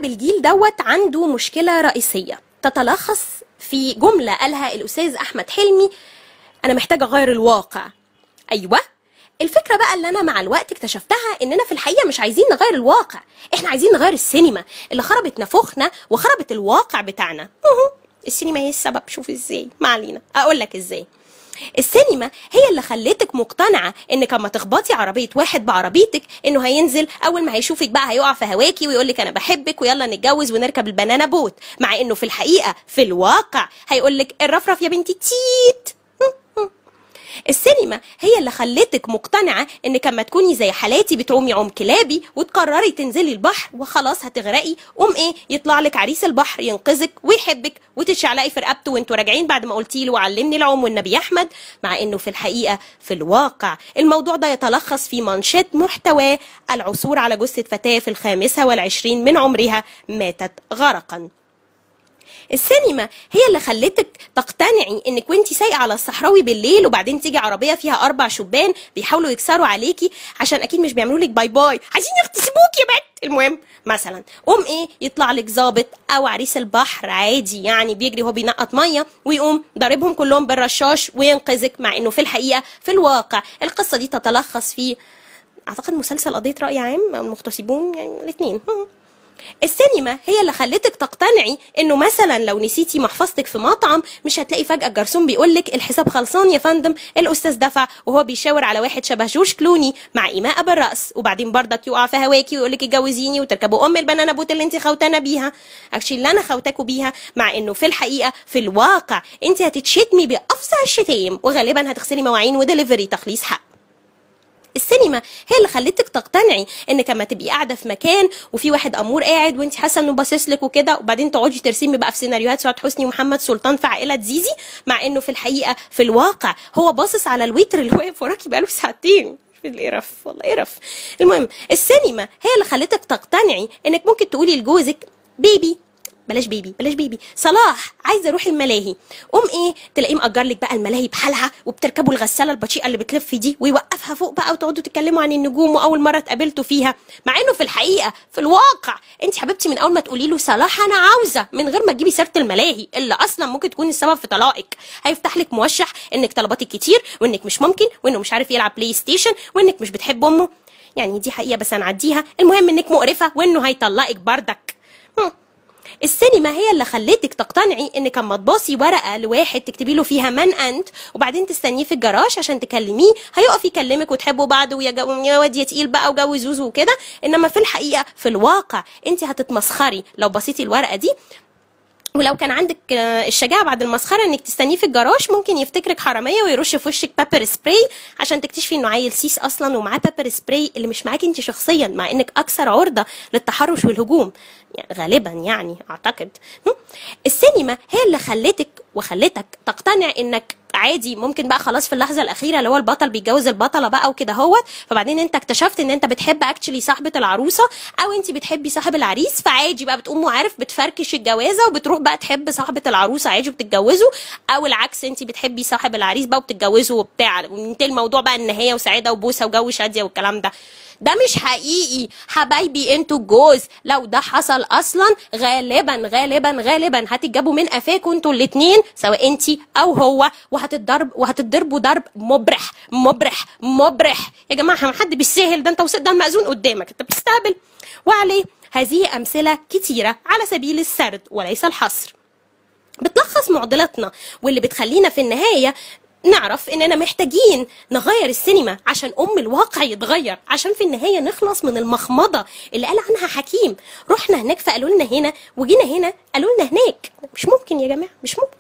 اغلب الجيل دوت عنده مشكله رئيسيه تتلخص في جمله قالها الاستاذ احمد حلمي: انا محتاجه اغير الواقع. ايوه، الفكره بقى اللي انا مع الوقت اكتشفتها اننا في الحقيقه مش عايزين نغير الواقع، احنا عايزين نغير السينما اللي خربت نافوخنا وخربت الواقع بتاعنا. السينما هي السبب. شوف ازاي، ما علينا، اقول لك ازاي. السينما هي اللي خلتك مقتنعه انك اما تخبطي عربيه واحد بعربيتك انه هينزل اول ما هيشوفك بقى هيقع في هواكي ويقول لك انا بحبك ويلا نتجوز ونركب البنانا بوت، مع انه في الحقيقه في الواقع هيقول لك الرفرف يا بنتي تيت. السينما هي اللي خلتك مقتنعه انك اما تكوني زي حالاتي بتعومي عوم كلابي وتقرري تنزلي البحر وخلاص هتغرقي، ايه يطلع لك عريس البحر ينقذك ويحبك وتتشعلقي في رقبته وانتوا راجعين بعد ما قلتي له علمني العوم والنبي احمد، مع انه في الحقيقه في الواقع الموضوع ده يتلخص في منشط محتواه: العثور على جثه فتاه في 25 من عمرها ماتت غرقا. السينما هي اللي خلتك تقتنعي انك وانتي سايقه على الصحراوي بالليل وبعدين تيجي عربيه فيها 4 شبان بيحاولوا يكسروا عليكي عشان اكيد مش بيعملوا لك باي باي، عايزين يغتصبوك يا بنت. المهم مثلا ايه يطلع لك ظابط او عريس البحر عادي يعني بيجري وهو بينقط ميه ويقوم ضاربهم كلهم بالرشاش وينقذك، مع انه في الحقيقه في الواقع القصه دي تتلخص في اعتقد مسلسل قضيه راي عام او المغتصبون، يعني الاثنين. السينما هي اللي خلتك تقتنعي انه مثلا لو نسيتي محفظتك في مطعم مش هتلاقي فجأة الجرسون بيقولك الحساب خلصان يا فندم، الاستاذ دفع، وهو بيشاور على واحد شبه جورج كلوني مع ايماء بالرأس، وبعدين برضك يقع في هواكي ويقولك اتجوزيني وتركبوا البنانا بوت اللي انت خوتانه بيها، اكشلي اللي انا خوتاكوا بيها، مع انه في الحقيقه في الواقع انت هتتشتمي بافظع الشتايم وغالبا هتغسلي مواعين ودليفري تخليص حق. السينما هي اللي خلتك تقتنعي انك اما تبقي قاعده في مكان وفي واحد امور قاعد وانت حاسه انه باصص لك وكده، وبعدين تقعدي ترسمي بقى في سيناريوهات سعاد حسني ومحمد سلطان في عائله زيزي، مع انه في الحقيقه في الواقع هو باصص على الويتر اللي واقف وراكي بقاله ساعتين. القرف والله قرف. المهم السينما هي اللي خلتك تقتنعي انك ممكن تقولي لجوزك: بيبي بلاش بيبي صلاح عايزه اروح الملاهي، تلاقيه مأجر لك بقى الملاهي بحالها وبتركبوا الغساله البطيئه اللي بتلف دي ويوقفها فوق بقى وتقعدوا تتكلموا عن النجوم واول مره اتقابلتوا فيها، مع انه في الحقيقه في الواقع انت حبيبتي من اول ما تقولي له صلاح انا عاوزه من غير ما تجيبي سيره الملاهي اللي اصلا ممكن تكون السبب في طلاقك، هيفتح لك موشح انك طلباتك كتير وانك مش ممكن وانه مش عارف يلعب بلاي ستيشن وانك مش بتحب امه، يعني دي حقيقه بس هنعديها، المهم انك مقرفه وانه هيطلقك بردك. السينما هي اللي خلتك تقتنعي انك اما تباصي ورقه لواحد تكتبي له فيها من انت وبعدين تستنيه في الجراج عشان تكلميه هيقف يكلمك وتحبوا بعض ويا واد يا تقيل بقى وجوزوزو وكده، انما في الحقيقه في الواقع انت هتتمسخري لو بصيتي الورقه دي، ولو كان عندك الشجاعه بعد المسخره انك تستنيه في الجراج ممكن يفتكرك حراميه ويرش في وشك بيبر سبراي عشان تكتشفي انه عيل سيس اصلا ومعاه بيبر سبراي اللي مش معاكي انت شخصيا، مع انك اكثر عرضه للتحرش والهجوم يعني غالبا، يعني اعتقد. السينما هي اللي خلتك تقتنع انك عادي ممكن بقى خلاص في اللحظه الاخيره اللي هو البطل بيتجوز البطله بقى وكده هوت، فبعدين انت اكتشفت ان انت بتحب اكشلي صاحبه العروسه او انت بتحبي صاحب العريس، فعادي بقى بتقوم وعارف بتفركش الجوازه وبتروح بقى تحب صاحبه العروسه عادي وبتتجوزوا، او العكس انت بتحبي صاحب العريس بقى وبتتجوزوا وبتاع، وانتهى الموضوع بقى النهايه وسعاده وبوسه وجو شاديه والكلام ده. ده مش حقيقي حبايبي انتوا الجوز، لو ده حصل اصلا غالبا غالبا غالبا هتتجابوا من قفاكوا انتوا الاثنين سواء انتي او هو، وهتضربوا ضرب مبرح مبرح مبرح. يا جماعه ما حد بالسهل ده، انت وصدق المأذون قدامك انت بتستقبل. وعليه هذه امثله كتيره على سبيل السرد وليس الحصر بتلخص معضلتنا واللي بتخلينا في النهايه نعرف اننا محتاجين نغير السينما عشان الواقع يتغير، عشان في النهايه نخلص من المخمضه اللي قال عنها حكيم، رحنا هناك فقالوا لنا هنا وجينا هنا قالوا لنا هناك. مش ممكن يا جماعه، مش ممكن.